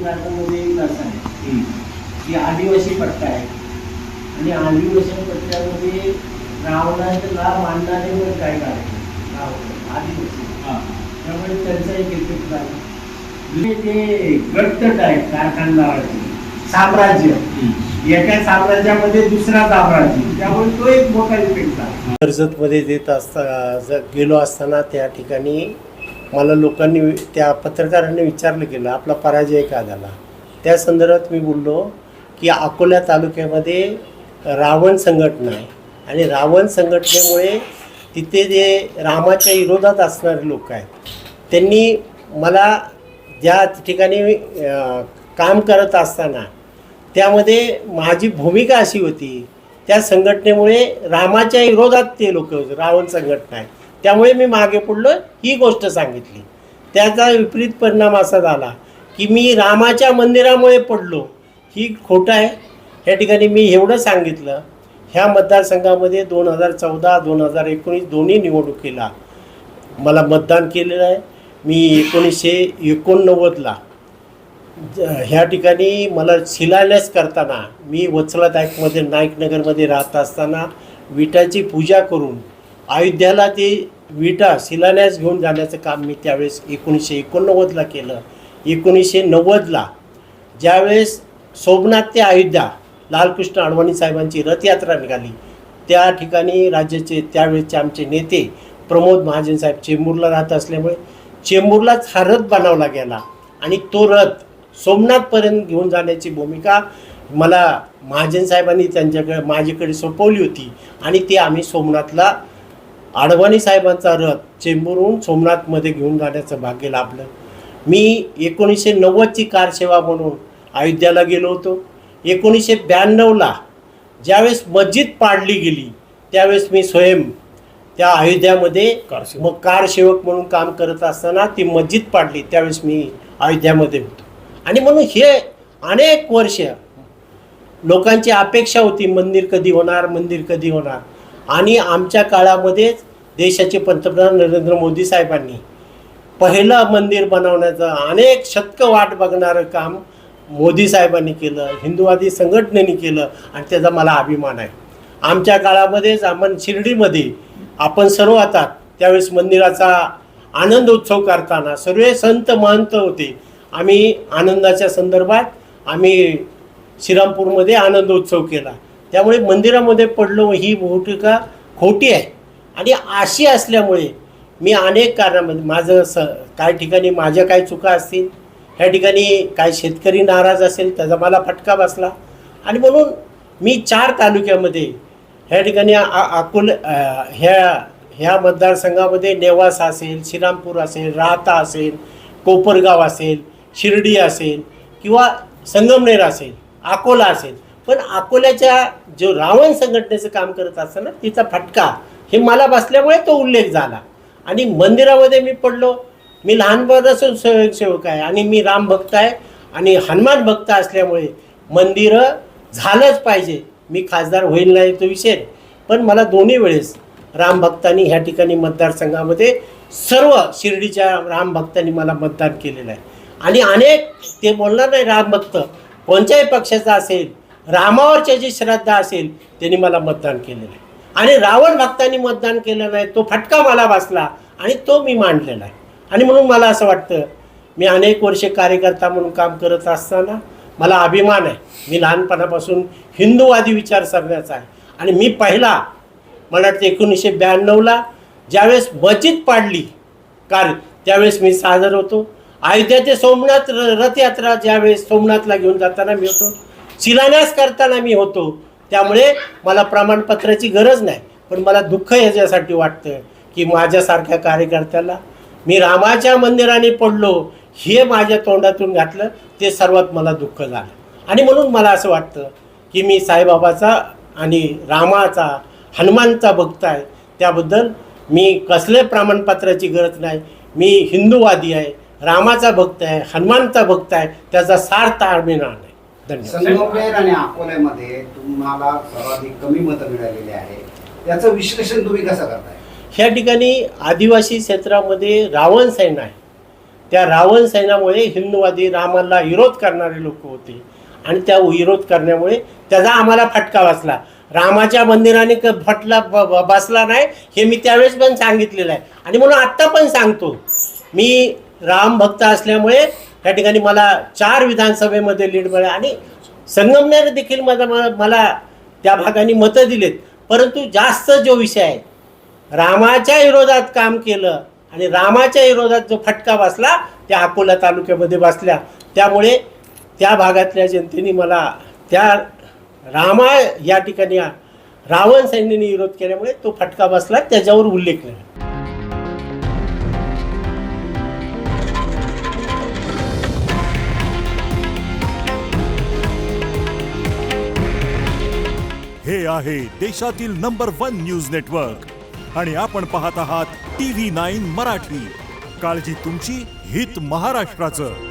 नाटकामध्ये एक असं आहे की आदिवासी पट्टा आहे आणि आदिवासी पट्ट्यामध्ये रावणाला मांडणारे वर काय काढले आदिवासी, त्यामुळे त्यांचा एक इफेक्ट झाला. ते गटतट आहे कारखानदाराचे साम्राज्य, एका साम्राज्यामध्ये दुसरा साम्राज्य, त्यामुळे तो एक मोठा इफेक्ट झाला. कर्जतमध्ये देत गेलो असताना त्या ठिकाणी मला लोकांनी, त्या पत्रकारांनी विचारलं गेलं आपला पराजय का झाला. त्या संदर्भात मी बोललो की अकोला तालुक्यामध्ये रावण संघटना आहे आणि रावण संघटनेमुळे तिथे जे रामाच्या विरोधात असणारे लोक आहेत त्यांनी मला ज्या ठिकाणी काम करत असताना त्यामध्ये माझी भूमिका अशी होती, त्या संघटनेमुळे रामाच्या विरोधात ते लोक होते, रावण संघटना आहे, त्यामुळे मी मागे पडलो ही गोष्ट सांगितली. त्याचा विपरीत परिणाम असा झाला की मी रामाच्या मंदिरामुळे पडलो, ही खोटं आहे. ह्या ठिकाणी मी एवढं सांगितलं. ह्या मतदारसंघामध्ये 2014 2019 दोन्ही निवडणुकीला मला मतदान केलेलं आहे. मी 1989ला ह्या ठिकाणी मला शिलान्यास करताना मी वत्सला नाईकनगरमध्ये राहत असताना विटाची पूजा करून अयोध्याला ते विटा शिलान्यास घेऊन जाण्याचं काम मी त्यावेळेस 1989ला केलं. 1990ला ज्यावेळेस सोमनाथ ते अयोध्या लालकृष्ण अडवाणी साहेबांची रथयात्रा निघाली, त्या ठिकाणी राज्याचे त्यावेळेचे आमचे नेते प्रमोद महाजन साहेब चेंबूरला राहत असल्यामुळे चेंबूरलाच हा रथ बनवला गेला आणि तो रथ सोमनाथपर्यंत घेऊन जाण्याची भूमिका मला महाजन साहेबांनी त्यांच्याकडे माझ्याकडे सोपवली होती आणि ते आम्ही सोमनाथला अडवाणी साहेबांचा रथ चेंबूरहून सोमनाथमध्ये घेऊन जाण्याचं भाग्य लाभलं. मी 1990ची कारसेवा म्हणून अयोध्याला गेलो होतो. 1992ला ज्यावेळेस मस्जिद पाडली गेली त्यावेळेस मी स्वयं त्या अयोध्यामध्ये कारसेवक म्हणून काम करत असताना ती मस्जिद पाडली, त्यावेळेस मी अयोध्यामध्ये होतो. आणि म्हणून हे अनेक वर्ष लोकांची अपेक्षा होती मंदिर कधी होणार, मंदिर कधी होणार. आणि आमच्या काळामध्येच देशाचे पंतप्रधान नरेंद्र मोदी साहेबांनी पहिलं मंदिर बनवण्याचं अनेक शतकं वाट बघणारं काम मोदी साहेबांनी केलं, हिंदुवादी संघटनेने केलं आणि त्याचा मला अभिमान आहे. आमच्या काळामध्येच आपण शिर्डीमध्ये आपण सर्व आता त्यावेळेस मंदिराचा आनंद उत्सव करताना सर्व संत महंत होते. आम्ही आनंदाच्या संदर्भात आम्ही श्रीरामपूरमध्ये आनंद उत्सव केला. त्यामुळे मंदिरामध्ये पडलो ही भूमिका खोटी आहे. आणि अशी असल्यामुळे मी अनेक कारणामध्ये माझं काही ठिकाणी माझ्या काही चुका असतील, ह्या ठिकाणी काही शेतकरी नाराज असेल त्याचा मला फटका बसला. आणि म्हणून मी 4 तालुक्यामध्ये ह्या ठिकाणी ह्या मतदारसंघामध्ये नेवासा असेल, श्रीरामपूर असेल, राहता असेल, कोपरगाव असेल, शिर्डी असेल किंवा संगमनेर असेल, अकोला असेल, पण अकोल्याच्या जो रावण संघटनेचं काम करत असताना तिचा फटका हे मला बसल्यामुळे तो उल्लेख झाला. आणि मंदिरामध्ये मी पडलो. मी लहानपणापासून स्वयंसेवक आहे आणि मी राम भक्त आहे आणि हनुमान भक्त असल्यामुळे मंदिरं झालंच पाहिजे. मी खासदार होईल नाही तो विषय, पण मला दोन्ही वेळेस राम भक्तांनी ह्या ठिकाणी मतदारसंघामध्ये सर्व शिर्डीच्या राम भक्तांनी मला मतदान केलेलं आहे. आणि अनेक ते बोलणार नाही राम भक्त कोणत्याही पक्षाचा असेल, रामावरच्या जी श्रद्धा असेल त्यांनी मला मतदान केलेलं आहे. आणि रावण भक्तांनी मतदान केलं नाही तो फटका मला बसला आणि तो मी मांडलेला आहे. आणि म्हणून मला असं वाटतं मी अनेक वर्षे कार्यकर्ता म्हणून काम करत असताना मला अभिमान आहे. मी लहानपणापासून हिंदुवादी विचारसरण्याचा आहे. आणि मी पहिला मला वाटतं 1992ला ज्यावेळेस मस्जिद पाडली त्यावेळेस मी सादर होतो. अयोध्या ते सोमनाथ रथयात्रा ज्यावेळेस सोमनाथला घेऊन जाताना मी होतो, शिलान्यास करताना मी होतो. त्यामुळे मला प्रमाणपत्राची गरज नाही. पण मला दुःख याच्यासाठी वाटतं की माझ्यासारख्या कार्यकर्त्याला मी रामाच्या मंदिराने पडलो हे माझ्या तोंडातून घातलं, ते सर्वात मला दुःख झालं. आणि म्हणून मला असं वाटतं की मी साईबाबाचा आणि रामाचा हनुमानचा भक्त आहे. त्याबद्दल मी कसले प्रमाणपत्राची गरज नाही. मी हिंदुवादी आहे, रामाचा भक्त आहे, हनुमानचा भक्त आहे, त्याचा सार्थ अभिमान आहे. धन्यवाद. संगमनेर आणि अकोल्यामध्ये तुम्हाला सर्वाधिक कमी मतं मिळालेली आहे, त्याचं विश्लेषण तुम्ही कसं करताय? ह्या ठिकाणी आदिवासी क्षेत्रामध्ये रावण सैन्य आहे. त्या रावण सैन्यामुळे हिंदूवादी रामाला विरोध करणारे लोक होते आणि त्या विरोध करण्यामुळे त्याचा आम्हाला फटका बसला. रामाच्या मंदिराने बसला नाही हे मी त्यावेळेस पण सांगितलेलं आहे आणि म्हणून आत्ता पण सांगतो. मी राम भक्त असल्यामुळे त्या ठिकाणी मला 4 विधानसभेमध्ये लीड मिळाली आणि संगमनेर देखील मला त्या भागाने मतं दिलेत. परंतु जास्त जो विषय आहे रामाच्या विरोधात काम केलं आणि रामाच्या विरोधात जो फटका बसला त्या अकोला तालुक्यामध्ये बसल्या. त्यामुळे त्या भागातल्या जनतेने मला त्या या ठिकाणी रावण सैन्याने विरोध केल्यामुळे तो फटका बसला, त्याच्यावर उल्लेख केला. हे आहे देशातील नंबर 1 न्यूज नेटवर्क आणि आपण पाहत आहात TV9 मराठी. काळजी तुमची, हित महाराष्ट्राचं.